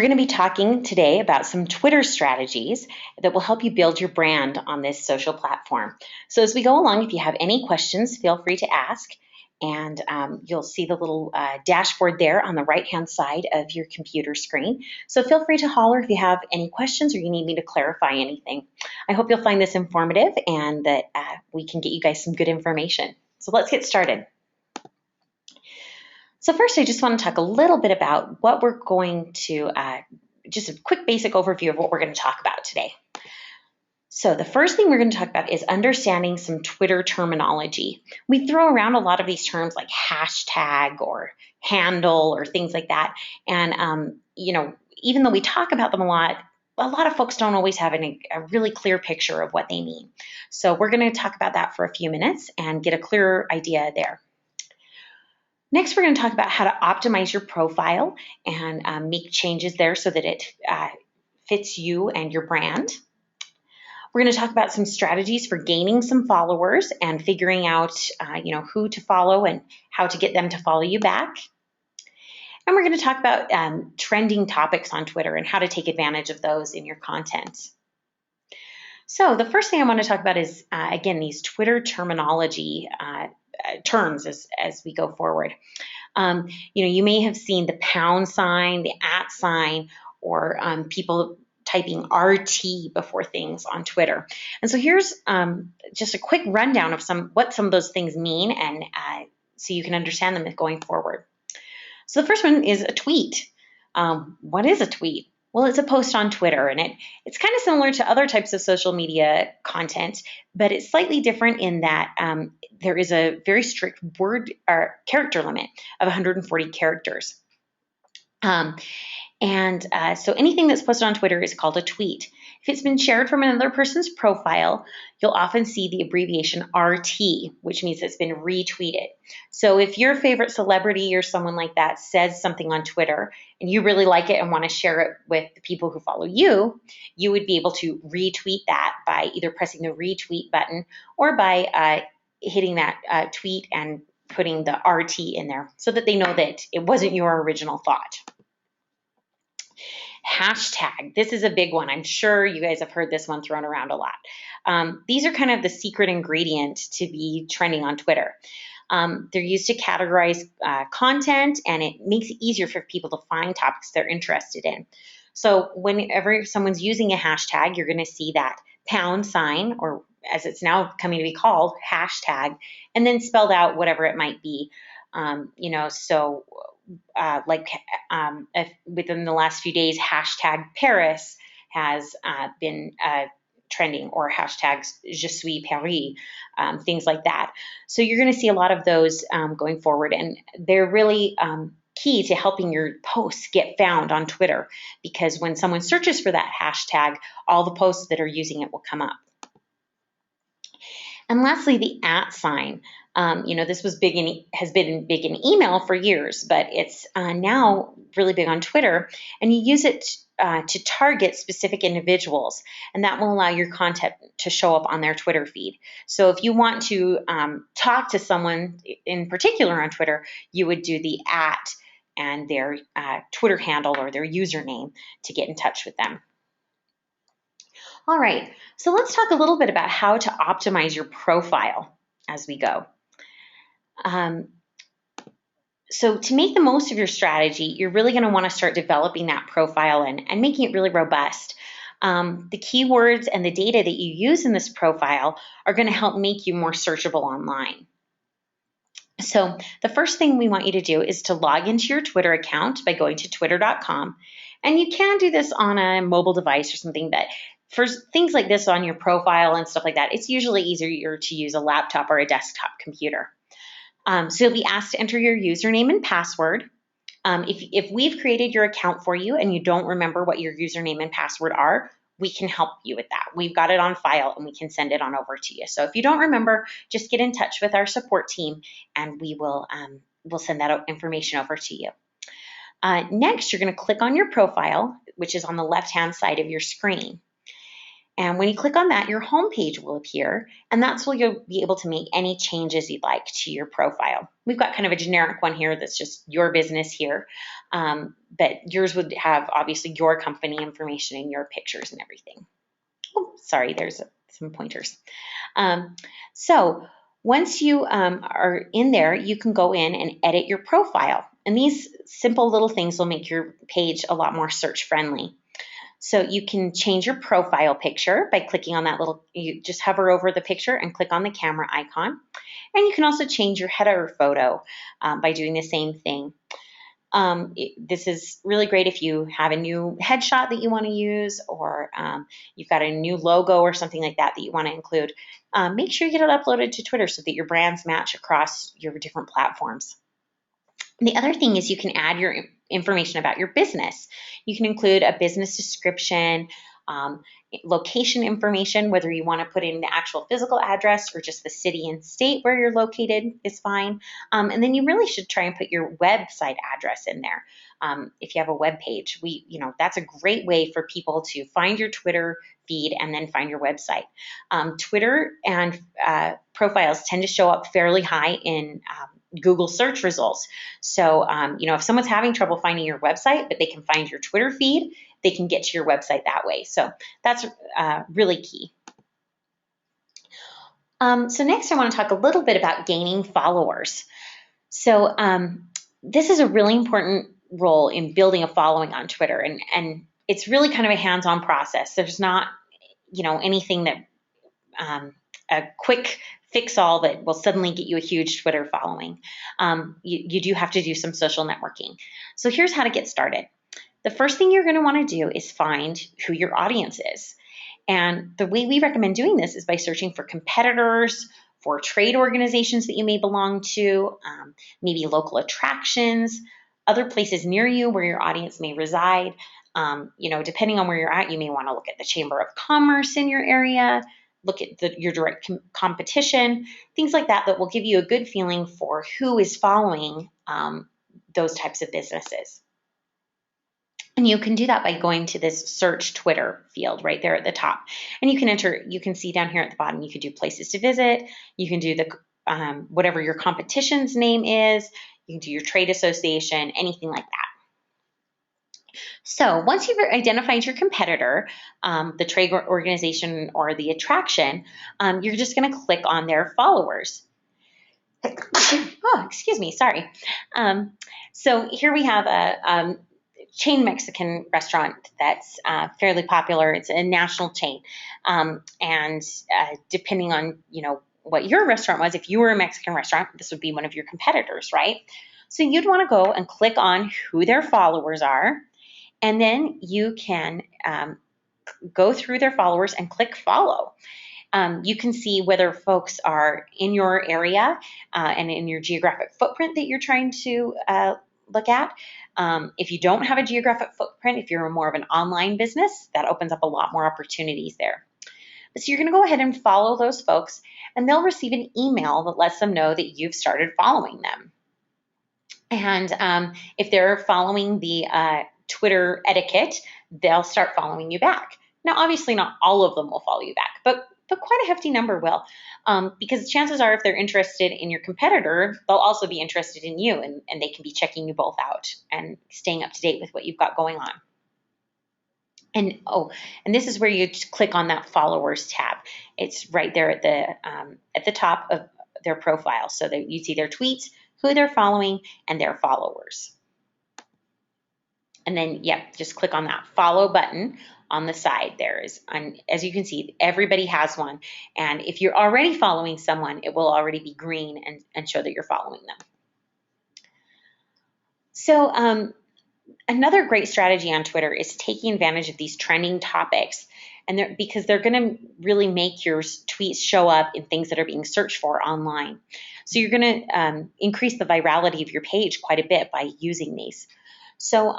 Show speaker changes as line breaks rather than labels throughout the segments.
We're going to be talking today about some Twitter strategies that will help you build your brand on this social platform. So as we go along, if you have any questions, feel free to ask. And you'll see the little dashboard there on the right-hand side of your computer screen. So feel free to holler if you have any questions or you need me to clarify anything. I hope you'll find this informative and that we can get you guys some good information. So let's get started. So first, I just want to talk a little bit about what we're going to, just a quick basic overview of what we're going to talk about today. So the first thing we're going to talk about is understanding some Twitter terminology. We throw around a lot of these terms like hashtag or handle or things like that. And, even though we talk about them a lot of folks don't always have a really clear picture of what they mean. So we're going to talk about that for a few minutes and get a clearer idea there. Next, we're going to talk about how to optimize your profile and make changes there so that it fits you and your brand. We're going to talk about some strategies for gaining some followers and figuring out, who to follow and how to get them to follow you back. And we're going to talk about trending topics on Twitter and how to take advantage of those in your content. So the first thing I want to talk about is, again, these Twitter terminology terms as we go forward. You may have seen the pound sign, the @ sign, or people typing RT before things on Twitter. And so here's just a quick rundown of what some of those things mean, and so you can understand them going forward. So the first one is a tweet. What is a tweet? Well, it's a post on Twitter, and it's kind of similar to other types of social media content, but it's slightly different in that there is a very strict word or character limit of 140 characters. So anything that's posted on Twitter is called a tweet. If it's been shared from another person's profile, you'll often see the abbreviation RT, which means it's been retweeted. So if your favorite celebrity or someone like that says something on Twitter and you really like it and want to share it with the people who follow you, you would be able to retweet that by either pressing the retweet button or by hitting that tweet and putting the RT in there so that they know that it wasn't your original thought. Hashtag. This is a big one. I'm sure you guys have heard this one thrown around a lot. These are kind of the secret ingredient to be trending on Twitter. They're used to categorize content, and it makes it easier for people to find topics they're interested in. So whenever someone's using a hashtag, you're going to see that pound sign, or as it's now coming to be called, hashtag, and then spelled out whatever it might be. If within the last few days, hashtag Paris has been trending, or hashtags Je suis Paris, things like that. So you're going to see a lot of those going forward, and they're really key to helping your posts get found on Twitter, because when someone searches for that hashtag, all the posts that are using it will come up. And lastly, the @ sign. This has been big in email for years, but it's now really big on Twitter, and you use it to target specific individuals, and that will allow your content to show up on their Twitter feed. So if you want to talk to someone in particular on Twitter, you would do the @ and their Twitter handle or their username to get in touch with them. All right, so let's talk a little bit about how to optimize your profile as we go. So to make the most of your strategy, you're really going to want to start developing that profile and making it really robust. The keywords and the data that you use in this profile are going to help make you more searchable online. So the first thing we want you to do is to log into your Twitter account by going to twitter.com. And you can do this on a mobile device or something, but for things like this on your profile and stuff like that, it's usually easier to use a laptop or a desktop computer. So you'll be asked to enter your username and password. If we've created your account for you and you don't remember what your username and password are, we can help you with that. We've got it on file and we can send it on over to you. So if you don't remember, just get in touch with our support team and we'll send that information over to you. Next, you're going to click on your profile, which is on the left-hand side of your screen. And when you click on that, your home page will appear, and that's where you'll be able to make any changes you'd like to your profile. We've got kind of a generic one here that's just your business here, but yours would have obviously your company information and your pictures and everything. Oh, sorry, there's some pointers. So once you are in there, you can go in and edit your profile. And these simple little things will make your page a lot more search friendly. So you can change your profile picture by clicking on that little, you just hover over the picture and click on the camera icon. And you can also change your header photo by doing the same thing. This is really great if you have a new headshot that you want to use, or you've got a new logo or something like that that you want to include. Make sure you get it uploaded to Twitter so that your brands match across your different platforms. The other thing is you can add your information about your business. You can include a business description, location information, whether you want to put in the actual physical address or just the city and state where you're located is fine. And then you really should try and put your website address in there. If you have a web page, that's a great way for people to find your Twitter feed and then find your website. Twitter and profiles tend to show up fairly high in Google search results. So, if someone's having trouble finding your website, but they can find your Twitter feed, they can get to your website that way. So that's really key. So next I want to talk a little bit about gaining followers. So this is a really important role in building a following on Twitter. And it's really kind of a hands-on process. There's not, anything that a quick fix-all that will suddenly get you a huge Twitter following. You do have to do some social networking. So here's how to get started. The first thing you're going to want to do is find who your audience is. And the way we recommend doing this is by searching for competitors, for trade organizations that you may belong to, maybe local attractions, other places near you where your audience may reside. Depending on where you're at, you may want to look at the Chamber of Commerce in your area, look at your direct competition, things like that will give you a good feeling for who is following those types of businesses. And you can do that by going to this search Twitter field right there at the top. And you can see down here at the bottom, you can do places to visit. You can do the whatever your competition's name is. You can do your trade association, anything like that. So once you've identified your competitor, the trade organization or the attraction, you're just going to click on their followers. Oh, excuse me, sorry. So here we have a chain Mexican restaurant that's fairly popular. It's a national chain. And depending on, what your restaurant was, if you were a Mexican restaurant, this would be one of your competitors, right? So you'd want to go and click on who their followers are. And then you can go through their followers and click follow. You can see whether folks are in your area and in your geographic footprint that you're trying to look at. If you don't have a geographic footprint, if you're more of an online business, that opens up a lot more opportunities there. So you're going to go ahead and follow those folks, and they'll receive an email that lets them know that you've started following them. And if they're following the Twitter etiquette, they'll start following you back. Now, obviously, not all of them will follow you back, but quite a hefty number will, because chances are if they're interested in your competitor, they'll also be interested in you, and they can be checking you both out and staying up to date with what you've got going on. And this is where you click on that followers tab. It's right there at the top of their profile, so that you see their tweets, who they're following, and their followers. And then, just click on that follow button on the side there. As you can see, everybody has one. And if you're already following someone, it will already be green and show that you're following them. So another great strategy on Twitter is taking advantage of these trending topics, and because they're going to really make your tweets show up in things that are being searched for online. So you're going to increase the virality of your page quite a bit by using these. So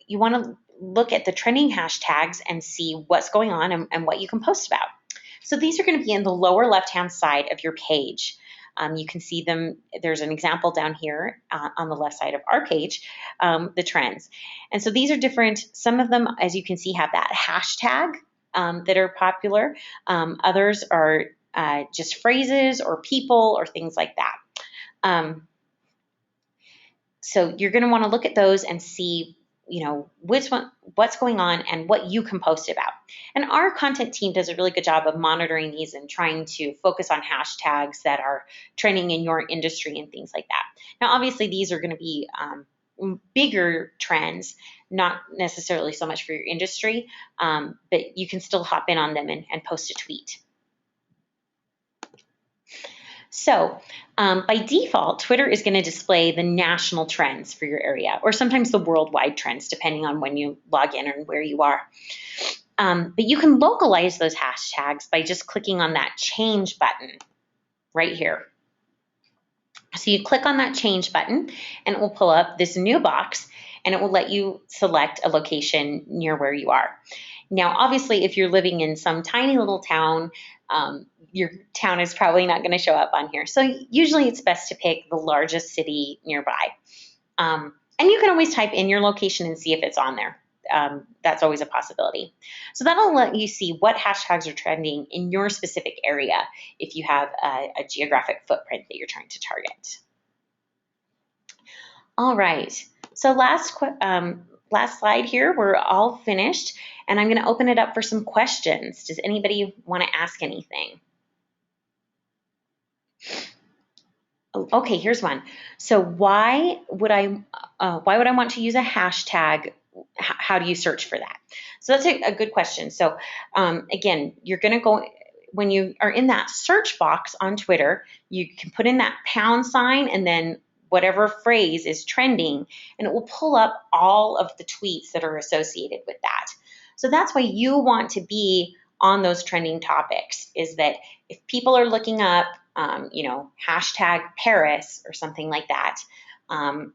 you want to look at the trending hashtags and see what's going on and what you can post about. So these are going to be in the lower left-hand side of your page. You can see them. There's an example down here on the left side of our page, the trends. And so these are different. Some of them, as you can see, have that hashtag that are popular. Others are just phrases or people or things like that. So you're going to want to look at those and see, what's going on and what you can post about. And our content team does a really good job of monitoring these and trying to focus on hashtags that are trending in your industry and things like that. Now, obviously, these are going to be bigger trends, not necessarily so much for your industry, but you can still hop in on them and post a tweet. So by default, Twitter is going to display the national trends for your area, or sometimes the worldwide trends, depending on when you log in and where you are. But you can localize those hashtags by just clicking on that change button right here. So you click on that change button and it will pull up this new box and it will let you select a location near where you are. Now, obviously, if you're living in some tiny little town, your town is probably not going to show up on here. So usually it's best to pick the largest city nearby. And you can always type in your location and see if it's on there. That's always a possibility. So that'll let you see what hashtags are trending in your specific area if you have a geographic footprint that you're trying to target. All right, so last slide here, we're all finished, and I'm going to open it up for some questions. Does anybody want to ask anything? Oh, okay, here's one. So why would I want to use a hashtag? How do you search for that? So that's a good question. So again, you're going to go, when you are in that search box on Twitter, you can put in that pound sign and then whatever phrase is trending, and it will pull up all of the tweets that are associated with that. So that's why you want to be on those trending topics, is that if people are looking up, hashtag Paris or something like that, and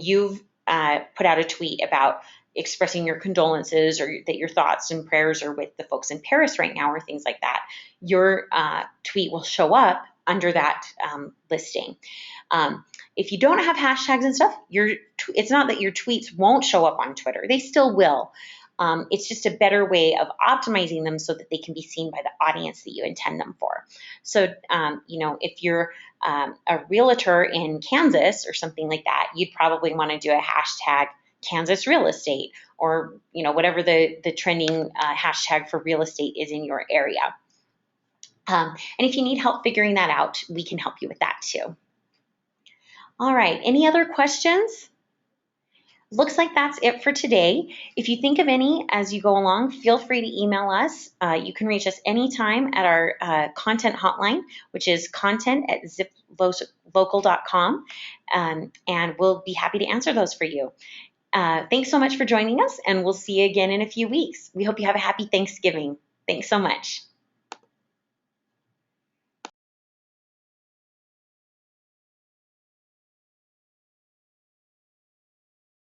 you've put out a tweet about expressing your condolences or that your thoughts and prayers are with the folks in Paris right now or things like that, your tweet will show up under that listing. If you don't have hashtags and stuff, it's not that your tweets won't show up on Twitter. They still will. It's just a better way of optimizing them so that they can be seen by the audience that you intend them for. So, if you're a realtor in Kansas or something like that, you'd probably want to do a hashtag Kansas real estate, or whatever the trending hashtag for real estate is in your area. And if you need help figuring that out, we can help you with that too. All right, any other questions? Looks like that's it for today. If you think of any as you go along, feel free to email us. You can reach us anytime at our content hotline, which is content@ziplocal.com, and we'll be happy to answer those for you. Thanks so much for joining us, and we'll see you again in a few weeks. We hope you have a happy Thanksgiving. Thanks so much.